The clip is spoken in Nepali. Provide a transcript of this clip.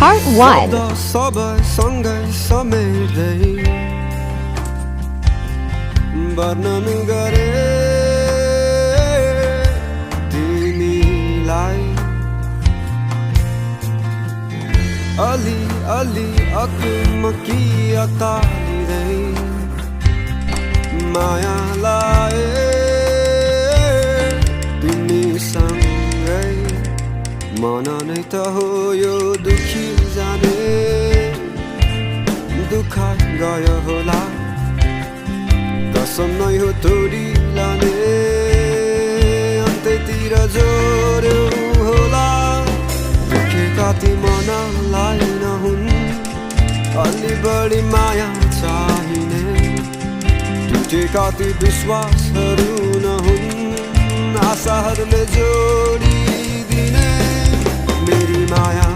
Part 1. सबैसँगै समेट्दै वर्णन गरे तिमीलाई अलि अलि अकुमकी अतालिँदै माया लाए तिमीसँगै मन नै त हो यो दुखी जाने दुःख गयो होला कसम नै हो तोडी लाने अन्त्यतिर जोड्यो होला दुखेका ती मनलाई नहुन् अलि बढी माया चाहिने टुटेका ती विश्वासहरू नहुन् आशाहरूले जोडिदिने मेरी माया